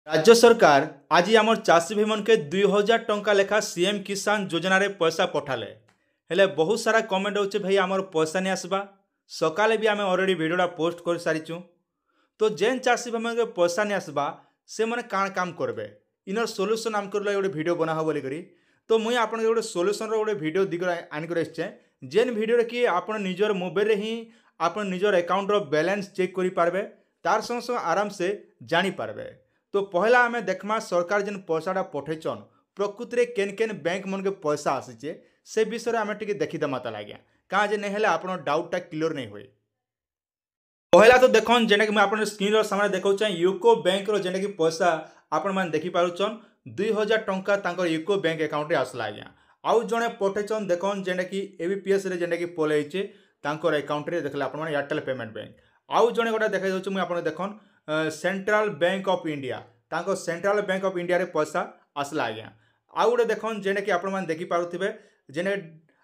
राज्य सरकार आज आम चाषी भाई मन के 2000 टंका लेखा सीएम किसान योजना रे पैसा पठाले हेले बहुत सारा कमेंट होचे भाई आमर पैसा नहीं आसबा। सकाले भी आम ऑलरेडी वीडियोटा पोस्ट कर सारीचु। तो जेन चाषी भाई मन के पैसा नहीं आसबा से मैंने काण काम करबे इनर सॉल्यूशन आम कर गोटे वीडियो बना बोली करी। तो मुई आपन गोटे सॉल्यूशन रो गोटे वीडियो दिग आनिक एसचे जेन वीडियो कि आप निजर मोबाइल रे ही आप निजर अकाउंट रो बैलेंस चेक करि पारबे तार संग संग आराम से जानी पारबे। तो पहला आम देखमा सरकार जेन पैसाटा पठेचन प्रकृति में केन केन बैंक मन के पैसा आसीचे से विषय आम टे देखीदेमा ताल आज्ञा कहाँ जे नहीं आप डाउटा क्लीयर नहीं हुए। पहला तो देखन जेने कि आप स्क्रीन सामने देखा यूको बैंक रो जेने कि पैसा आपण मैंने देखिपारुचन 2000 टंका तांकर यूको बैंक अकाउंट रे आसला आज्ञा। आउ जड़े पठेचन देखन जेने कि एबीपीएस रे जेने कि पलैचे तांकर अकाउंट रे देखले आपण माने एयरटेल पेमेंट बैंक। आउ जड़े गोटे देखा जाउछ मुई आपण देखन सेंट्रल बैंक ऑफ इंडिया तांको सेंट्रल बैंक ऑफ इंडिया रे पैसा आसला आज्ञा। आउ गोटे देखन जेने कि आपण माने देखि पारुथिबे जेने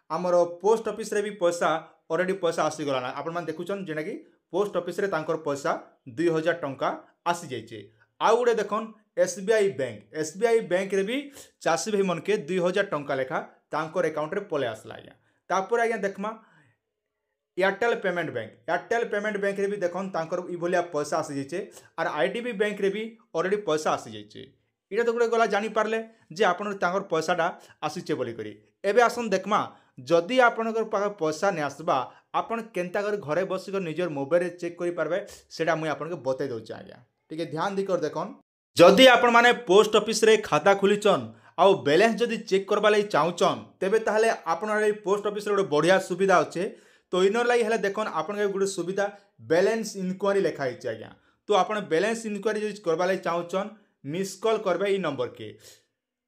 आमर पोस्ट ऑफिस रे भी पैसा ऑलरेडी पैसा आसी गलाना आपण माने देखुचन जेने कि पोस्ट ऑफिस रे तांकर पैसा 2000 टंका आसी जाइछे। आउ गोटे देखन एसबीआई बैंक रे भी चाषी भाई मन के 2000 टंका लेखा तांकर अकाउंट रे पले आसला आज्ञा। तापर आज्ञा देखमा एयरटेल पेमेंट बैंक रे भी देखन तांकर ई भलिया पैसा आसी जाइछे और आईडीबी बैंक रे भी ऑलरेडी पैसा आसी जाइछे। इटा तो गोटे गला जानी पारले जे आपन तांकर पैसाटा आसीचे बोली करी। एबे आसन देखमा जदि आपनकर पाख पैसा नहीं आसबा आपन केनता कर घरे बसिक निजर मोबाइल रे चेक करि पारबे सेटा मुई आपन के बतै दउछ आज्ञा। ठीक है ध्यान दिकर देखन जदि आपण माने पोस्ट ऑफिस रे खाता खुलीचन आउ बैलेंस जदि चेक करबा लई चाहुचन तेबे ताहले आपण रे पोस्ट ऑफिस रे गोटे बढ़िया सुविधा अच्छे। तो इनर लगी हेले देखन आपण के गोटे सुविधा बैलेंस इंक्वायरी लिखा है आज्ञा। तो आपण बैलेंस इंक्वायरी जदि करबा लई चाहुचन मिस कॉल करबे ई नंबर के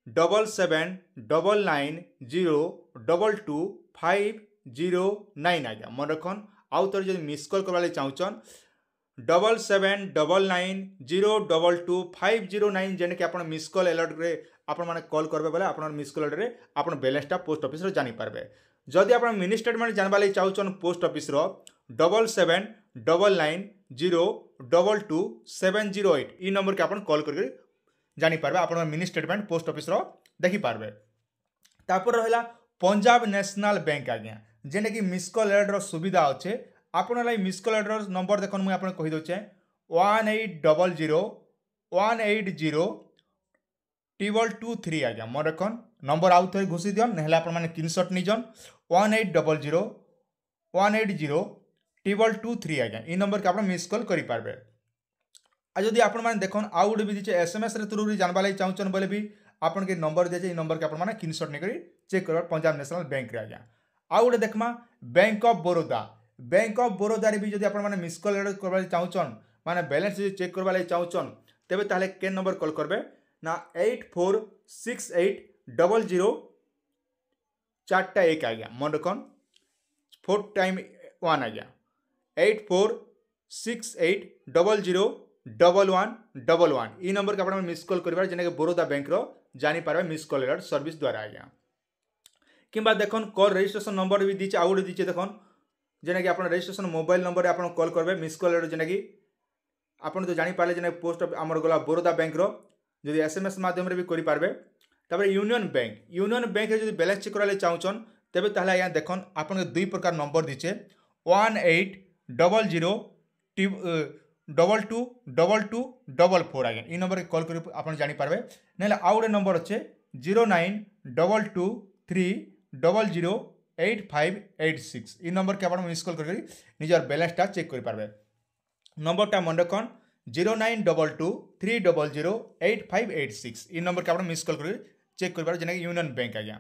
7799022509 आज्ञा मन रखन। आउ तर जदि मिस कॉल करबा लई चाहुचन 7799022509 जेने कि आपण मिस कॉल अलर्ट रे आपण माने कॉल करबे बोले आपण मिस कॉल अलर्ट रे आपण बैलेंसटा पोस्ट ऑफिस रे जानि पारबे। जदि आप मिनी स्टेटमेंट जानवा लगी चाहून पोस्ट ऑफिस रो 7799022708 ई नंबर के आप कॉल करके जानी पारबे आप मिनी स्टेटमेंट पोस्ट ऑफिस रो देखि पारबे। तापर रहिला पंजाब नेशनल बैंक आज्ञा जेने कि मिस कॉल अलर्ट रो सुविधा अच्छे। आपण लाई मिस कॉल अलर्ट रो नंबर देखन मुई आपन कहि दोचे 1800 आज्ञा मन रखन नंबर आउ थे घुसी दियन नहले आपण माने स्क्रीनशॉट निजन 1800 आज्ञा ई नंबर के आप मिस कॉल करि पारबे। आ जदि आपण माने देखन आउ गोटे भी दिचे एसएमएस रे थ्रू जानबा लई चाहुचन बोले भी आपण के नंबर दिजे ई नंबर के आपण माने स्क्रीनशॉट नै करी चेक करबा पंजाब नेशनल बैंक रे आज्ञा। आउ गोटे देखमा बैंक ऑफ बड़ौदा रे भी जदि आपण माने मिस कॉल करबा लई चाहुचन माने बैलेंस चेक करबा लई चाहुचन तेबे ताले के नंबर कॉल करबे ना 84680041 आज्ञा मन रखन 4 टाइम 1 आज्ञा 8468001111 ई नंबर के आप मिस कॉल करेंगे जेने बड़ौदा बैंक रो जानी पारबे मिस कॉल अलर्ट सर्विस द्वारा आज्ञा। किंबा देखन कॉल रजिस्ट्रेशन नंबर भी दीचे आउ गोटे दीचे देखन जेने कि आप रजिस्ट्रेशन मोबाइल नंबर आप कॉल करेंगे मिस कॉल अलर्ट जेने कि आप तो जानी पारे जेने पोस्ट आमर गला बड़ौदा बैंक रो जदि एसएमएस माध्यम रे भी करि पारबे। तापर यूनियन बैंक रे जदि बैलेंस चेक करले चाहुचन तेबे ताहले आज्ञा देखन आपन के दुई प्रकार नंबर दिचे 1800222244 आज्ञा ई नंबर के कॉल करि आपन जानि पारबे। नेले आउ गोटे नंबर अच्छे 092230088586 ई नंबर के आपन मिस कॉल करि निजर बैलेंसटा चेक करि पारबे। नंबरटा मन रखन 092230088586 ई नंबर के आप मिस कॉल कर चेक कर जेने यूनियन बैंक आज्ञा।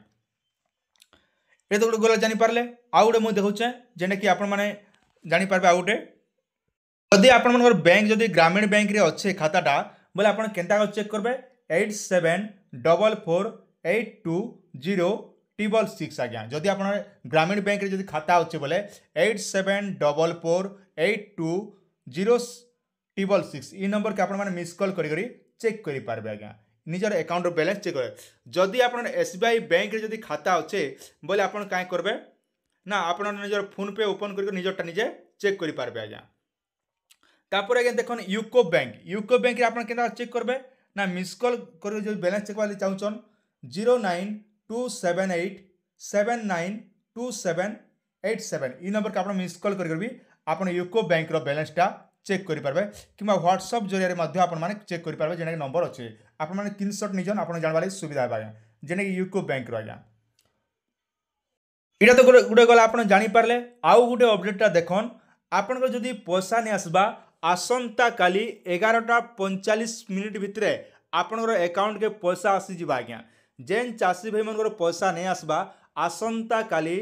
ये तो गोटे गला जानी पारले आउ गोटे मुझे देखुचे जेने कि आपण माने जानी पारबे आउ गोटे जदि आपण मनकर बैंक जदि ग्रामीण बैंक रे अच्छे खाताटा बोले आपण केनता चेक करबे 87448206 आज्ञा। जदि आपण ग्रामीण बैंक रे जदि खाता अच्छे बोले 87448206 ई नंबर के आपण माने मिस कॉल करी चेक करि पारबे आज्ञा निजर अकाउंट बैलेंस चेक करे। जदि आपण एसबीआई बैंक रे जदि खाता अच्छे बोले आपण काई करबे ना आपण निजर फोन पे ओपन करके निजरटा निजे चेक करि पारबे आज्ञा। तापर आगे देखन यूको बैंक रे आपण केना चेक करबे ना मिस कॉल कर जो बैलेंस चेक वाले चाहून 09278792787 ई नंबर के आप मिस कॉल कर भी आप यूको बैंक बैलेंसटा चेक करेंगे कि व्हाट्सअप जरिए आपने चेक करेंगे जेने नंबर अच्छे आपने स्क्रीनशॉट निजन आप जानवा सुविधा है जेने यूको बैंक आज्ञा इटा तो गोटे गला आप जानीपारे आउ गोटे अपडेटा देखन आपन जदि पैसा नहीं आसबा आसंता काली 11:45 भितर आपनकर अकाउंट के पैसा आसीज आज्ञा जेन चाषी भाई मन पैसा नहीं आसबा आसंता काली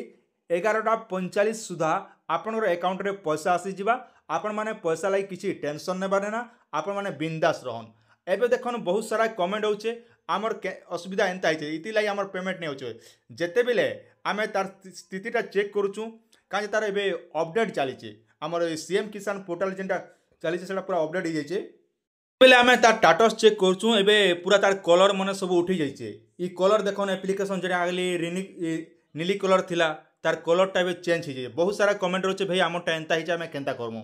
11:45 सुधा आपनकर अकाउंट रे पैसा आसीज आपण माने पैसा लगी किसी टेंशन नेबार ना आपण माने बिंदास रहन एबे देखन बहुत सारा कमेंट होचे आमर असुविधा एंता है इति लगी आमर पेमेंट नहीं होचे जेते बेले आमे तार स्थितिटा चेक करूचु काजे तार एबे अपडेट चलीचे आमर सीएम किसान पोर्टल जेनटा चलीचे सेटा पूरा अपडेट हो जाइए बेले आमे तार स्टेटस चेक करूचु एबे पूरा तार कलर मने सब उठी जाइए ई कलर देखन एप्लिकेशन जेटा आगली नीली कलर थिला तार कलरटा एबे चेंज हो जाइए बहुत सारा कमेंट रोचे भाई आमरटा एंता हिचे आमे केंता करमु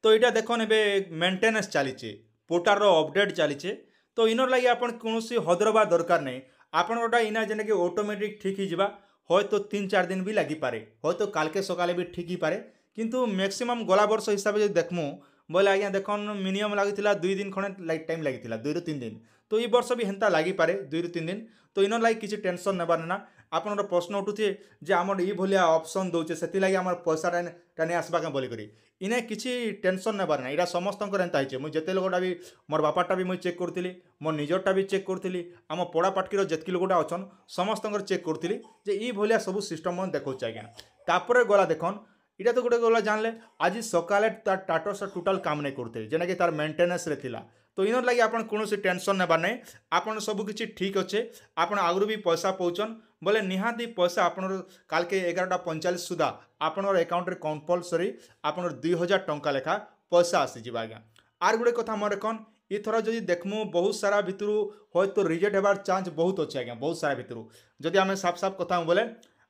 तो यहाँ देखन एबे मेंटेनेंस चलीचे पोर्टाल रो अपडेट चलीचे तो इनर लगी आपन कोनोसी हदरबा दरकार नहीं आपन गोटा इना जेने कि ऑटोमेटिक ठीक ही जिबा होय तो 3-4 दिन भी लगी पारे होय तो काल के सकाले भी ठीक ही पारे किंतु मैक्सिमम गला वर्ष हिसाब से देखमु बोले आज्ञा देखन मिनिमम लागिथिला 2 दिन खणे लाइट टाइम लागिथिला 2 ରୁ 3 दिन तो ये वर्ष भी हेंता लगी पारे 2 ରୁ 3 दिन तो इनर लगी किसी टेंशन नेबार ना आपन प्रश्न उठुथे जे आमर ई भलिया ऑप्शन दउचे सेति लगी आमर पैसा टाने आसबा के बोली करी इने किसी टेंशन नेबार ना इरा समस्त एंता है मुझे जिते लोगटा भी मोर बापाटा भी मुझे चेक करूँ मोर निजरटा भी चेक करूँ आम पड़ा पाटकीर जितकी लोगटा अच्छन समस्त चेक करूँ जे ई भलिया सब सिस्टम देखा आज्ञा तापर गला देखन इटा तो गोटे गला जानले आज सकाले तार टाटस टोटाल काम नहीं करते जेना कि तार मेंटेनेंस रे थिला तो इनर लगी आपन कोनोसी टेंशन नेबार नहीं आपन सब किछि ठीक अच्छे आपन आगु भी पैसा पहुँचन बोले निहाती पैसा आपन काल के 11:45 सुधा आपन अकाउंट रे कंपलसरी आपन 2000 टंका लेखा पैसा आसी जिबा आज्ञा आर गुटे कथा मन रखन इथर जदि देखमु बहुत सारा भितरु होय तो रिजेक्ट हेबार चांस बहुत अच्छे आज्ञा बहुत सारा भितरु जदि आमे साफ साफ कथा बोले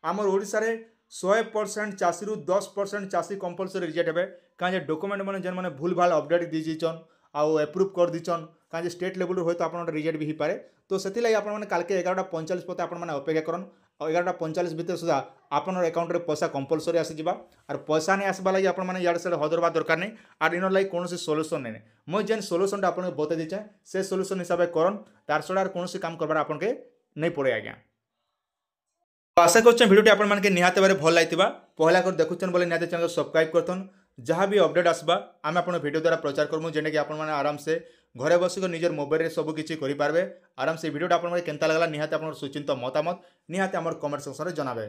आमर ओडिसा रे 100% चाषी रु 10% चाषी कंपलसरी रिजेक्ट हेबे काजे डॉक्यूमेंट माने जेन माने भूल भाल अपडेट दी जइचन आउ एप्रूव कर दीचन कहीं स्टेट लेवल हो तो आप रिजेक्ट भी हो पाए तो से लगी आपने काल के 11:45 पते आपने अपेक्षा करन और 11:45 भितर सुधा आपन अकाउंट रे पैसा कंपलसरी आसीजा और पैसा नहीं आसवा लगी आपने इाड़े से हदरवा दरकार नहीं और इन लगी कौन सोल्यूशन नहीं मुझे जेन सोल्यूशन आपको बता दीचे से सोल्यूशन हिसाब से करन तार छड़ा कौन काम करवार आपन के नहीं पड़े आज्ञा आशा कर भिडियो आपके निहाते भाव भल लगी पहला कर देखुन बोले निहाते चैनल सब्सक्राइब करथन जहाँ भी अपडेट आसबा आम आप वीडियो द्वारा प्रचार करमु जेने कि आपण माने आराम से घरे बसिक निजर मोबाइल सब किसी करेंगे आराम से वीडियो आपको केंता लगला निहाते आप सुचिंत मतामत निहाते आम कमेंट सेक्शन में जनाबे।